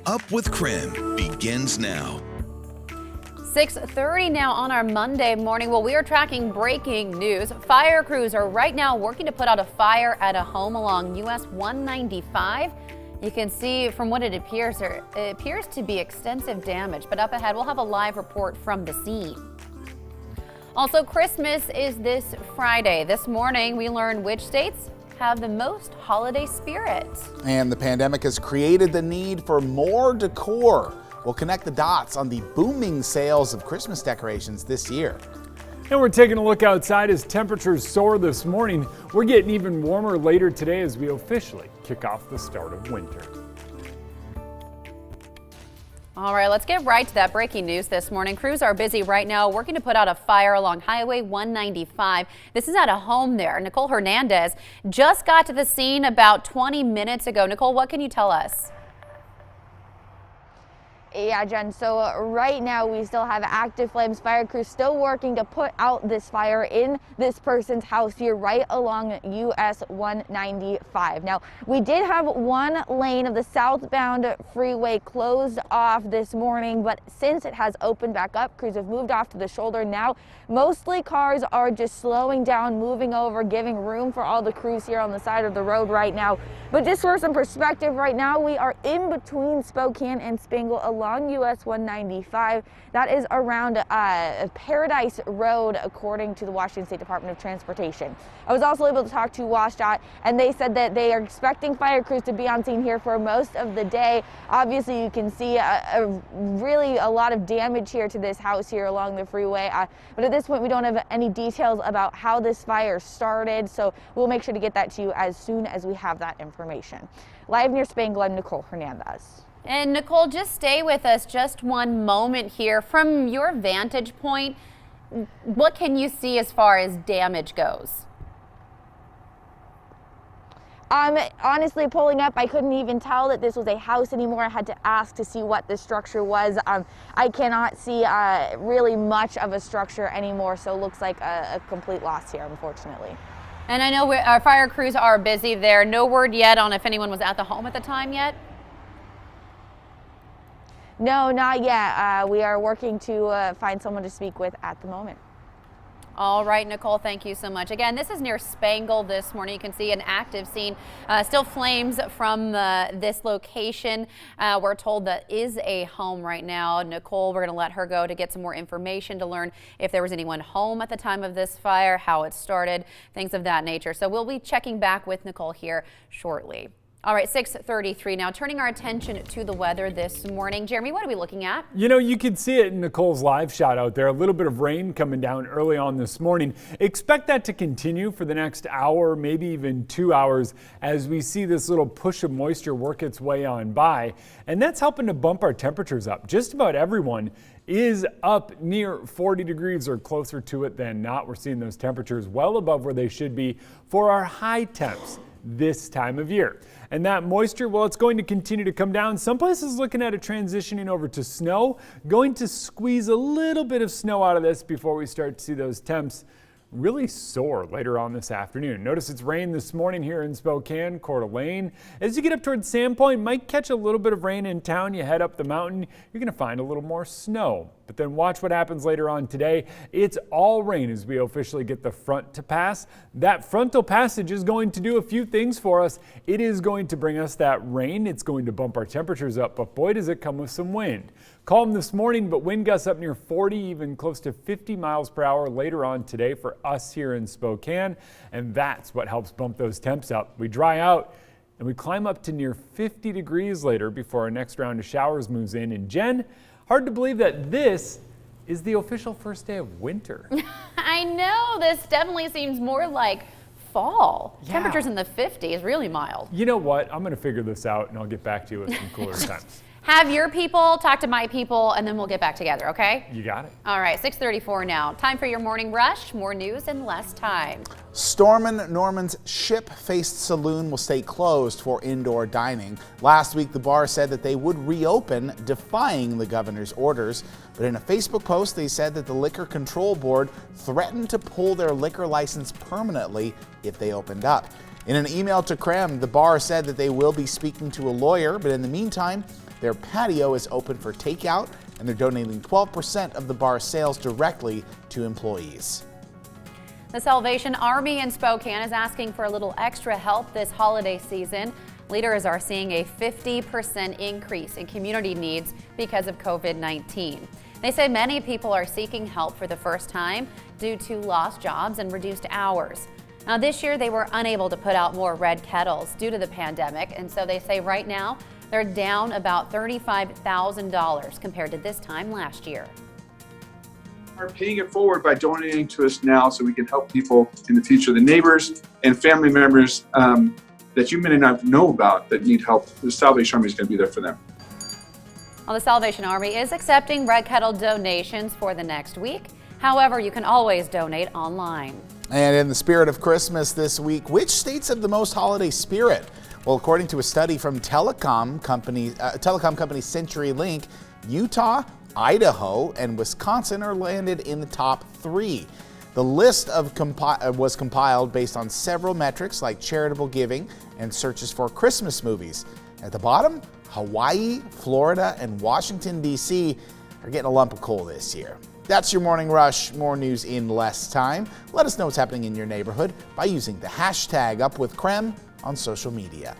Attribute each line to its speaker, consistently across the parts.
Speaker 1: Up with KREM begins now.
Speaker 2: 6:30 now on our Monday morning. Well, we are tracking breaking news. Fire crews are right now working to put out a fire at a home along US 195. You can see from what it appears to be extensive damage, but up ahead we'll have a live report from the scene. Also, Christmas is this Friday. This morning we learned which states have the most holiday spirit.
Speaker 3: And the pandemic has created the need for more decor. We'll connect the dots on the booming sales of Christmas decorations this year.
Speaker 4: And we're taking a look outside as temperatures soar this morning. We're getting even warmer later today as we officially kick off the start of winter.
Speaker 2: All right, let's get right to that breaking news this morning. Crews are busy right now working to put out a fire along Highway 195. This is at a home there. Nicole Hernandez just got to the scene about 20 minutes ago. Nicole, what can you tell us?
Speaker 5: Yeah, Jen, so right now we still have active flames. Fire crews still working to put out this fire in this person's house here right along US 195. Now, we did have one lane of the southbound freeway closed off this morning, but since it has opened back up, crews have moved off to the shoulder. Now, mostly cars are just slowing down, moving over, giving room for all the crews here on the side of the road right now. But just for some perspective, right now we are in between Spokane and Spangle along US 195. That is around Paradise Road, according to the Washington State Department of Transportation. I was also able to talk to WashDOT, and they said that they are expecting fire crews to be on scene here for most of the day. Obviously, you can see really a lot of damage here to this house here along the freeway. But at this point, we don't have any details about how this fire started, so we'll make sure to get that to you as soon as we have that information. Live near Spangle, I'm Nicole Hernandez.
Speaker 2: And Nicole, just stay with us just one moment here. From your vantage point, what can you see as far as damage goes?
Speaker 5: Honestly, pulling up, I couldn't even tell that this was a house anymore. I had to ask to see what the structure was. I cannot see really much of a structure anymore, so it looks like a complete loss here, unfortunately.
Speaker 2: And I know our fire crews are busy there. No word yet on if anyone was at the home at the time yet?
Speaker 5: No, not yet. We are working to find someone to speak with at the moment.
Speaker 2: All right, Nicole, thank you so much. Again, this is near Spangle this morning. You can see an active scene. Still flames from this location. We're told that is a home right now. Nicole, we're going to let her go to get some more information to learn if there was anyone home at the time of this fire, how it started, things of that nature. So we'll be checking back with Nicole here shortly. All right, 6:33 now. Turning our attention to the weather this morning. Jeremy, what are we looking at?
Speaker 4: You know, you can see it in Nicole's live shot out there. A little bit of rain coming down early on this morning. Expect that to continue for the next hour, maybe even 2 hours, as we see this little push of moisture work its way on by. And that's helping to bump our temperatures up. Just about everyone is up near 40 degrees or closer to it than not. We're seeing those temperatures well above where they should be for our high temps this time of year. And that moisture, well, it's going to continue to come down. Some places looking at it transitioning over to snow, going to squeeze a little bit of snow out of this before we start to see those temps really soar later on this afternoon. Notice it's rain this morning here in Spokane, Coeur d'Alene. As you get up towards Sandpoint, might catch a little bit of rain in town. You head up the mountain, you're going to find a little more snow. But then watch what happens later on today. It's all rain as we officially get the front to pass. That frontal passage is going to do a few things for us. It is going to bring us that rain. It's going to bump our temperatures up, but boy, does it come with some wind. Calm this morning, but wind gusts up near 40, even close to 50 miles per hour later on today for us here in Spokane. And that's what helps bump those temps up. We dry out and we climb up to near 50 degrees later before our next round of showers moves in. And Jen, hard to believe that this is the official first day of winter.
Speaker 2: I know, this definitely seems more like fall.
Speaker 4: Yeah.
Speaker 2: Temperatures in the 50s, really mild.
Speaker 4: You know what? I'm going to figure this out and I'll get back to you with some cooler times.
Speaker 2: Have your people talk to my people, and then we'll get back together, okay?
Speaker 4: You got it.
Speaker 2: All right, 6:34 now. Time for your morning rush. More news in less time.
Speaker 3: Stormin' Norman's ship-faced saloon will stay closed for indoor dining. Last week, the bar said that they would reopen, defying the governor's orders. But in a Facebook post, they said that the Liquor Control Board threatened to pull their liquor license permanently if they opened up. In an email to KREM, the bar said that they will be speaking to a lawyer, but in the meantime, Their patio is open for takeout, and they're donating 12% of the bar's sales directly to employees.
Speaker 2: The Salvation Army in Spokane is asking for a little extra help this holiday season. Leaders are seeing a 50% increase in community needs because of COVID-19. They say many people are seeking help for the first time due to lost jobs and reduced hours. Now, this year they were unable to put out more red kettles due to the pandemic, and so they say right now they're down about $35,000 compared to this time last year.
Speaker 6: Are paying it forward by donating to us now so we can help people in the future. The neighbors and family members that you may not know about that need help, the Salvation Army is going to be there for them.
Speaker 2: Well, the Salvation Army is accepting red kettle donations for the next week. However, you can always donate online.
Speaker 3: And in the spirit of Christmas this week, which states have the most holiday spirit? Well, according to a study from telecom company CenturyLink, Utah, Idaho, and Wisconsin are landed in the top 3. The list was compiled based on several metrics like charitable giving and searches for Christmas movies. At the bottom, Hawaii, Florida, and Washington, D.C. are getting a lump of coal this year. That's your Morning Rush. More news in less time. Let us know what's happening in your neighborhood by using the hashtag #UpWithKREM on social media.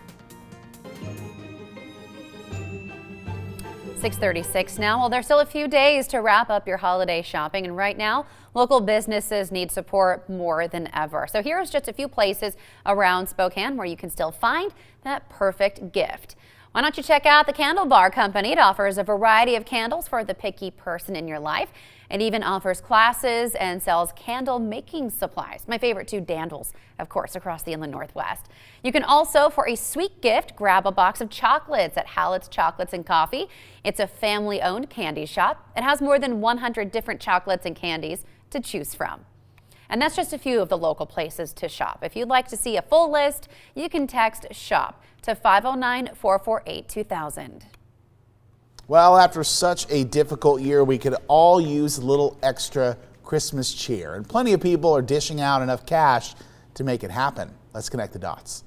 Speaker 2: 6:36 now. Well, there's still a few days to wrap up your holiday shopping, and right now, local businesses need support more than ever. So here's just a few places around Spokane where you can still find that perfect gift. Why don't you check out the Candle Bar Company? It offers a variety of candles for the picky person in your life. It even offers classes and sells candle making supplies. My favorite two, dandles, of course, across the Inland Northwest. You can also, for a sweet gift, grab a box of chocolates at Hallett's Chocolates and Coffee. It's a family-owned candy shop. It has more than 100 different chocolates and candies to choose from. And that's just a few of the local places to shop. If you'd like to see a full list, you can text SHOP to 509-448-2000.
Speaker 3: Well, after such a difficult year, we could all use a little extra Christmas cheer, and plenty of people are dishing out enough cash to make it happen. Let's connect the dots.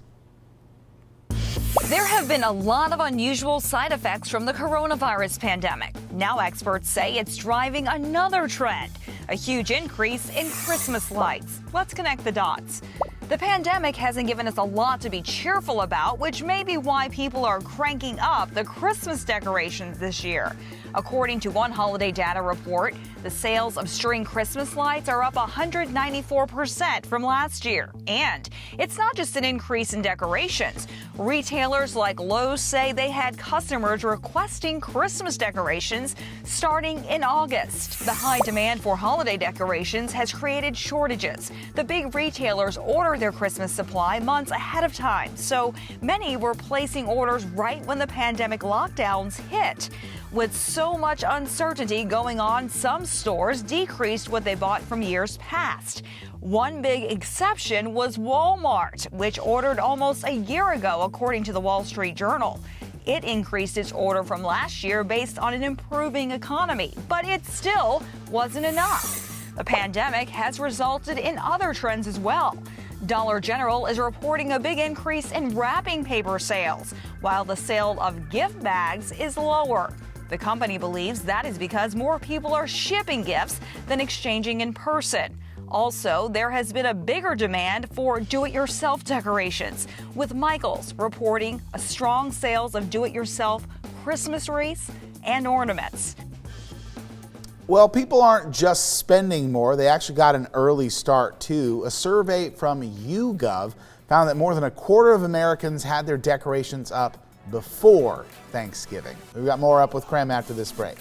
Speaker 7: There have been a lot of unusual side effects from the coronavirus pandemic. Now experts say it's driving another trend, a huge increase in Christmas lights. Let's connect the dots. The pandemic hasn't given us a lot to be cheerful about, which may be why people are cranking up the Christmas decorations this year. According to one holiday data report, the sales of string Christmas lights are up 194% from last year. And it's not just an increase in decorations. Retailers like Lowe's say they had customers requesting Christmas decorations starting in August. The high demand for holiday decorations has created shortages. The big retailers order their Christmas supply months ahead of time, so many were placing orders right when the pandemic lockdowns hit. With so much uncertainty going on, some stores decreased what they bought from years past. One big exception was Walmart, which ordered almost a year ago, according to the Wall Street Journal. It increased its order from last year based on an improving economy, but it still wasn't enough. The pandemic has resulted in other trends as well. Dollar General is reporting a big increase in wrapping paper sales, while the sale of gift bags is lower. The company believes that is because more people are shipping gifts than exchanging in person. Also, there has been a bigger demand for do-it-yourself decorations, with Michaels reporting a strong sales of do-it-yourself Christmas wreaths and ornaments.
Speaker 3: Well, people aren't just spending more. They actually got an early start, too. A survey from YouGov found that more than a quarter of Americans had their decorations up before Thanksgiving. We've got more Up with KREM after this break.